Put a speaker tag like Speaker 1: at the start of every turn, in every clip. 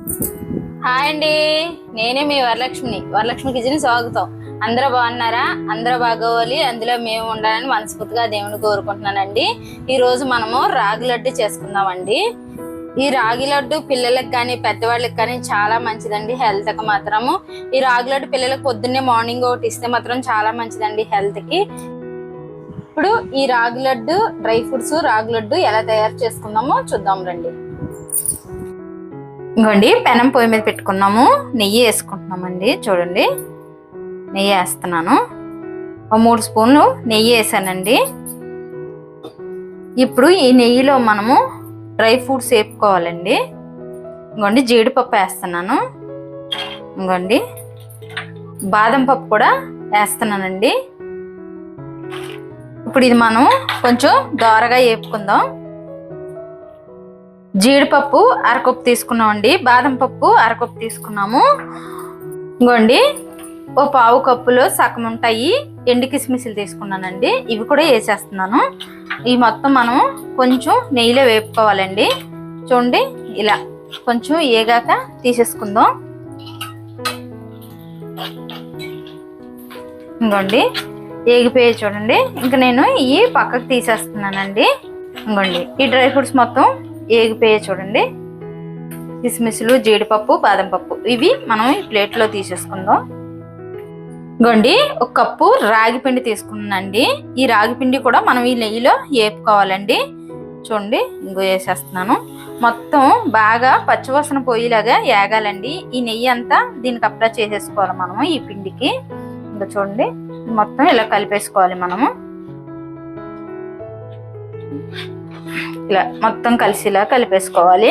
Speaker 1: Hi అండి, నేనే మీ Varalakshmi kitchen స్వాగతం. అందరూ బాగున్నారా? అందరూ బాగోవాలి, అందులో మేము ఉండాలని మనస్ఫూర్తిగా దేవుని కోరుకుంటున్నానండి. ఈ రోజు మనము రాగి లడ్డు చేసుకుందామండి. ఈ రాగి లడ్డు పిల్లలకు కానీ పెద్దవాళ్ళకి కానీ చాలా మంచిదండి హెల్త్ కి మాత్రము. ఈ రాగి లడ్డు పిల్లలకు పొద్దున్నే మార్నింగ్ ఒకటి ఇస్తే మాత్రం చాలా మంచిదండి హెల్త్ కి. ఇప్పుడు ఈ రాగి లడ్డు డ్రై ఫ్రూట్స్ రాగి లడ్డు ఎలా తయారు చేసుకుందామో చూద్దాం రండి. ఇంకోండి పెనం పొయ్యి మీద పెట్టుకున్నాము, నెయ్యి వేసుకుంటున్నామండి. చూడండి, నెయ్యి వేస్తున్నాను. 3 స్పూన్లు నెయ్యి వేసానండి. ఇప్పుడు ఈ నెయ్యిలో మనము డ్రై ఫ్రూట్స్ వేపుకోవాలండి. ఇంకోండి జీడిపప్పు వేస్తున్నాను. ఇంకోండి బాదం పప్పు కూడా వేస్తున్నానండి. ఇప్పుడు ఇది మనం కొంచెం దోరగా వేపుకుందాం. జీడిపప్పు అరకప్పు తీసుకున్నామండి, బాదం పప్పు అరకప్పు తీసుకున్నాము. ఇంకోండి 1/4 కప్పులో సగం ఉంటాయి ఎండు కిస్మిస్లు తీసుకున్నానండి. ఇవి కూడా వేసేస్తున్నాను. ఈ మొత్తం మనం కొంచెం నెయ్యిలో వేపుకోవాలండి. చూడండి, ఇలా కొంచెం ఏగాక తీసేసుకుందాం. ఇంకోండి ఏగిపోయి చూడండి. ఇంకా నేను ఇవి పక్కకు తీసేస్తున్నానండి. ఇంకోండి ఈ డ్రై ఫ్రూట్స్ మొత్తం ఏగిపోయే చూడండి. కిస్మిస్లు, జీడిపప్పు, బాదం పప్పు ఇవి మనం ఈ ప్లేట్లో తీసేసుకుందాం. ఇంకోండి 1 కప్పు రాగి పిండి తీసుకున్నానండి. ఈ రాగి పిండి కూడా మనం ఈ నెయ్యిలో వేపుకోవాలండి. చూడండి, ఇంకో వేసేస్తున్నాను. మొత్తం బాగా పచ్చివాసన పోయేలాగా ఏగాలండి. ఈ నెయ్యి అంతా దీనికి అప్లై చేసేసుకోవాలి మనము ఈ పిండికి. ఇంకా చూడండి, మొత్తం ఇలా కలిపేసుకోవాలి మనము. ఇలా మొత్తం కలిసిలా కలిపేసుకోవాలి.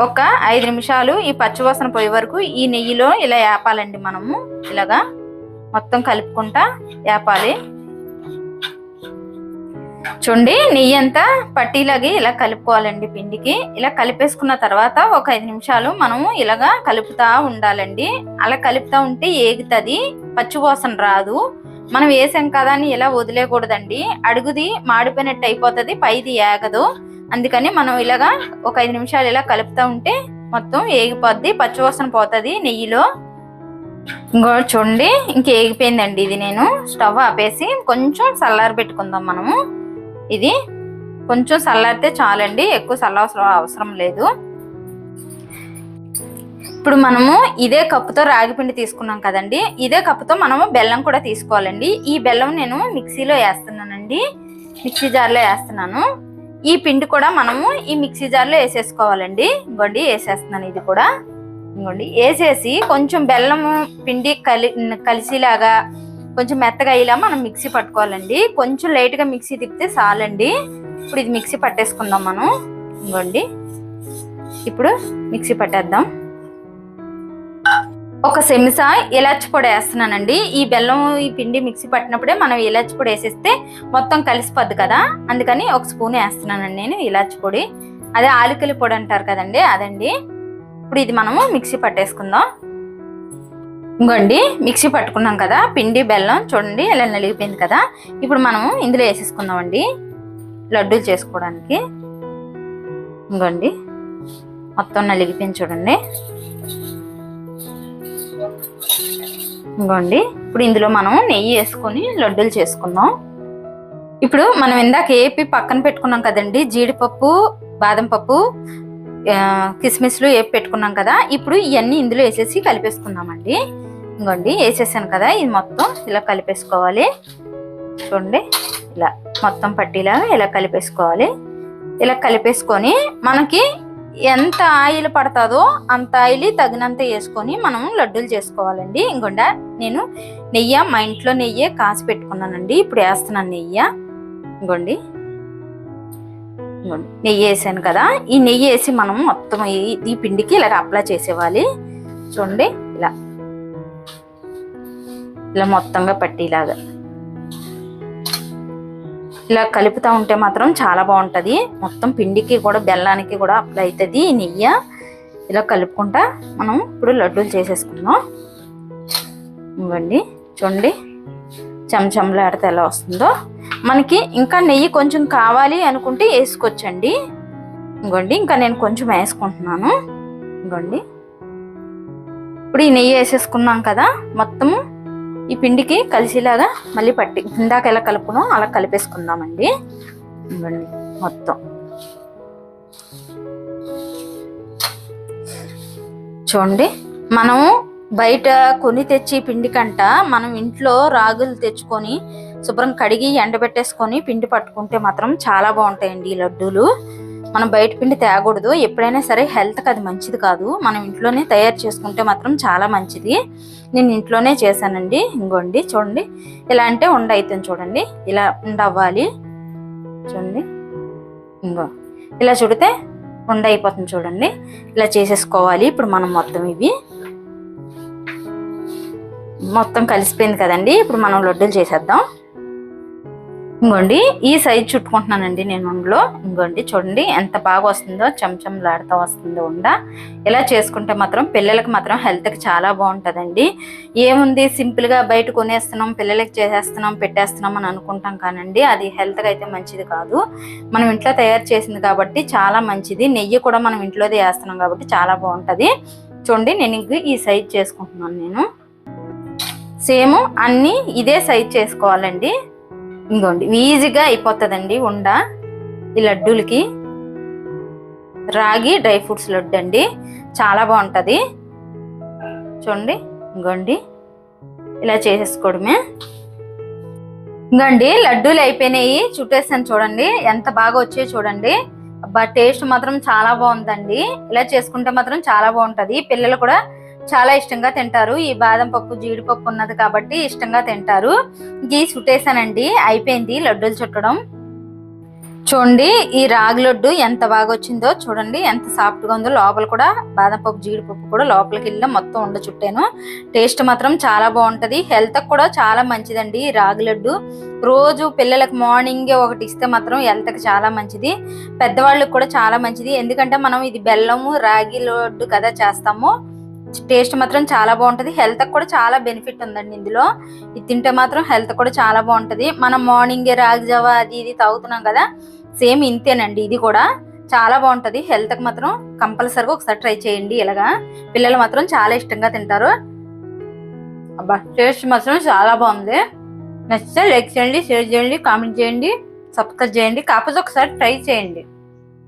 Speaker 1: ఒక 5 నిమిషాలు ఈ పచ్చివాసన పోయే వరకు ఈ నెయ్యిలో ఇలా వేపాలండి. మనము ఇలాగా మొత్తం కలుపుకుంటా వేపాలి. చూడండి, నెయ్యి అంతా పట్టీలాగి ఇలా కలుపుకోవాలండి పిండికి. ఇలా కలిపేసుకున్న తర్వాత ఒక 5 నిమిషాలు మనము ఇలాగా కలుపుతా ఉండాలండి. అలా కలుపుతా ఉంటే ఏగుతుంది, పచ్చివాసన రాదు. మనం వేసాం కదా అని ఇలా వదిలేకూడదండి. అడుగుది మాడిపోయినట్టు అయిపోతుంది, పైది ఏగదు. అందుకని మనం ఇలాగా ఒక 5 నిమిషాలు ఇలా కలుపుతా ఉంటే మొత్తం ఏగిపోద్ది, పచ్చివాసన పోతుంది నెయ్యిలో. ఇంకో చూడండి, ఇంక ఏగిపోయిందండి. ఇది నేను స్టవ్ ఆపేసి కొంచెం చల్లారి పెట్టుకుందాం మనము. ఇది కొంచెం చల్లారితే చాలండి, ఎక్కువ అవసరం లేదు. ఇప్పుడు మనము ఇదే కప్పుతో రాగిపిండి తీసుకున్నాం కదండి, ఇదే కప్పుతో మనము బెల్లం కూడా తీసుకోవాలండి. ఈ బెల్లం నేను మిక్సీలో వేస్తున్నానండి, మిక్సీ జార్లో వేస్తున్నాను. ఈ పిండి కూడా మనము ఈ మిక్సీ జార్లో వేసేసుకోవాలండి. ఇంకోండి వేసేస్తున్నాను ఇది కూడా. ఇంకోండి వేసేసి కొంచెం బెల్లం పిండి కలిసిలాగా కొంచెం మెత్తగా ఇలా మనం మిక్సీ పట్టుకోవాలండి. కొంచెం లైట్గా మిక్సీ తిప్పితే చాలండి. ఇప్పుడు ఇది మిక్సీ పట్టేసుకుందాం మనం. ఇంకోండి ఇప్పుడు మిక్సీ పట్టేద్దాం. ఒక చెంచా ఇలాచి పొడి వేస్తున్నానండి. ఈ బెల్లం ఈ పిండి మిక్సీ పట్టినప్పుడే మనం ఇలాచి పొడి వేసేస్తే మొత్తం కలిసిపోద్ది కదా, అందుకని 1 స్పూన్ వేస్తున్నానండి నేను ఇలాచి పొడి. అదే ఆలికలి పొడి అంటారు కదండి, అదండి. ఇప్పుడు ఇది మనము మిక్సీ పట్టేసుకుందాం. ఇంకోండి మిక్సీ పట్టుకున్నాం కదా పిండి బెల్లం, చూడండి ఇలా నలిగిపోయింది కదా. ఇప్పుడు మనము ఇందులో వేసేసుకుందామండి లడ్డూలు చేసుకోవడానికి. ఇంకోండి మొత్తం నలిగిపోయింది చూడండి. ఇంకోండి ఇప్పుడు ఇందులో మనం నెయ్యి వేసుకొని లడ్డూలు చేసుకుందాం. ఇప్పుడు మనం ఇందాక ఏపి పక్కన పెట్టుకున్నాం కదండి, జీడిపప్పు, బాదం పప్పు, కిస్మిస్లు వేపి పెట్టుకున్నాం కదా. ఇప్పుడు ఇవన్నీ ఇందులో వేసేసి కలిపేసుకుందామండి. ఇంకోండి వేసేసాను కదా, ఇది మొత్తం ఇలా కలిపేసుకోవాలి. చూడండి, ఇలా మొత్తం పట్టీలాగా ఇలా కలిపేసుకోవాలి. ఇలా కలిపేసుకొని మనకి ఎంత ఆయిల్ పడుతుందో అంత ఆయిల్ తగినంత వేసుకొని మనం లడ్డూలు చేసుకోవాలండి. ఇంకొండ నేను నెయ్యి మా ఇంట్లో నెయ్యి కాసి పెట్టుకున్నానండి. ఇప్పుడు వేస్తున్నాను నెయ్యి. ఇంకోండి నెయ్యి వేసాను కదా, ఈ నెయ్యి వేసి మనం మొత్తం ఈ పిండికి ఇలాగ అప్లై చేసేవాలి. చూడండి, ఇలా ఇలా మొత్తంగా పట్టిలాగా ఇలా కలుపుతూ ఉంటే మాత్రం చాలా బాగుంటుంది. మొత్తం పిండికి కూడా బెల్లానికి కూడా అప్లై అవుతుంది ఈ నెయ్యి. ఇలా కలుపుకుంటా మనం ఇప్పుడు లడ్డూలు చేసేసుకుందాం. ఇవ్వండి చూడండి, చెంచంలాడితే ఎలా వస్తుందో. మనకి ఇంకా నెయ్యి కొంచెం కావాలి అనుకుంటే వేసుకోవచ్చండి. ఇంకోండి ఇంకా నేను కొంచెం వేసుకుంటున్నాను. ఇంకోండి ఇప్పుడు ఈ నెయ్యి వేసేసుకున్నాం కదా, మొత్తము ఈ పిండికి కలిసేలాగా మళ్ళీ పట్టి ఇందాక ఎలా కలుపుకున్నాం అలా కలిపేసుకుందామండి. ఇంకోండి మొత్తం చూడండి, మనం బయట కొని తెచ్చి పిండి కంట మనం ఇంట్లో రాగులు తెచ్చుకొని శుభ్రం కడిగి ఎండబెట్టేసుకొని పిండి పట్టుకుంటే మాత్రం చాలా బాగుంటాయండి ఈ లడ్డూలు. మనం బయట పిండి తేగకూడదు, ఎప్పుడైనా సరే హెల్త్కి అది మంచిది కాదు. మనం ఇంట్లోనే తయారు చేసుకుంటే మాత్రం చాలా మంచిది. నేను ఇంట్లోనే చేశానండి. ఇంకోండి చూడండి, ఇలా అంటే ఉండ అవుతుంది చూడండి, ఇలా ఉండ అవ్వాలి చూడండి. ఇంకో ఇలా చుడితే ఉండ అయిపోతుంది చూడండి, ఇలా చేసేసుకోవాలి. ఇప్పుడు మనం మొత్తం ఇవి మొత్తం కలిసిపోయింది కదండి, ఇప్పుడు మనం లడ్డూలు చేసేద్దాం. ఇంకోండి ఈ సైజ్ చుట్టుకుంటున్నానండి నేను ఉండలో. ఇంకోండి చూడండి ఎంత బాగా వస్తుందో, చెంచంలాడుతూ వస్తుందో ఉండ. ఇలా చేసుకుంటే మాత్రం పిల్లలకి మాత్రం హెల్త్కి చాలా బాగుంటుందండి. ఏముంది సింపుల్గా బయట కొనేస్తున్నాం, పిల్లలకి చేసేస్తున్నాం, పెట్టేస్తున్నాం అని అనుకుంటాం కానండి, అది హెల్త్కి అయితే మంచిది కాదు. మనం ఇంట్లో తయారు చేసింది కాబట్టి చాలా మంచిది. నెయ్యి కూడా మనం ఇంట్లోదే వేస్తున్నాం కాబట్టి చాలా బాగుంటుంది. చూడండి నేను ఈ సైజ్ చేసుకుంటున్నాను. నేను సేమ్ అన్నీ ఇదే సైజ్ చేసుకోవాలండి. ఇంకోండి ఈజీగా అయిపోతుందండి ఉండ. ఈ లడ్డూలకి రాగి డ్రై ఫ్రూట్స్ లడ్డు అండి, చాలా బాగుంటుంది చూడండి. ఇంకోండి ఇలా చేసేసుకోవడమే. ఇంకోండి లడ్డూలు అయిపోయినాయి, చుట్టేసాను చూడండి ఎంత బాగా వచ్చాయో చూడండి. అబ్బా టేస్ట్ మాత్రం చాలా బాగుందండి. ఇలా చేసుకుంటే మాత్రం చాలా బాగుంటుంది. పిల్లలు కూడా చాలా ఇష్టంగా తింటారు. ఈ బాదం పప్పు జీడిపప్పు ఉన్నది కాబట్టి ఇష్టంగా తింటారు. గీ చుట్టేసానండి, అయిపోయింది లడ్డూలు చుట్టడం. చూడండి ఈ రాగి లడ్డు ఎంత బాగా వచ్చిందో చూడండి, ఎంత సాఫ్ట్గా ఉందో. లోపల కూడా బాదం పప్పు జీడిపప్పు కూడా లోపలికి వెళ్ళి మొత్తం ఉండ చుట్టాను. టేస్ట్ మాత్రం చాలా బాగుంటుంది, హెల్త్కి కూడా చాలా మంచిదండి ఈ రాగి లడ్డు. రోజు పిల్లలకు మార్నింగే ఒకటి ఇస్తే మాత్రం హెల్త్కి చాలా మంచిది, పెద్దవాళ్ళకి కూడా చాలా మంచిది. ఎందుకంటే మనం ఇది బెల్లము రాగి లడ్డు కదా చేస్తాము. టేస్ట్ మాత్రం చాలా బాగుంటుంది, హెల్త్కి కూడా చాలా బెనిఫిట్ ఉందండి ఇందులో. ఇది తింటే మాత్రం హెల్త్ కూడా చాలా బాగుంటుంది. మనం మార్నింగే రాగి జావా అది ఇది తాగుతున్నాం కదా, సేమ్ ఇంతేనండి ఇది కూడా చాలా బాగుంటుంది. హెల్త్కి మాత్రం కంపల్సరీగా ఒకసారి ట్రై చేయండి. ఇలాగా పిల్లలు మాత్రం చాలా ఇష్టంగా తింటారు. అబ్బా టేస్ట్ మాత్రం చాలా బాగుంది. నచ్చితే లైక్ చేయండి, షేర్ చేయండి, కామెంట్ చేయండి, సబ్స్క్రైబ్ చేయండి. కాకపోతే ఒకసారి ట్రై చేయండి.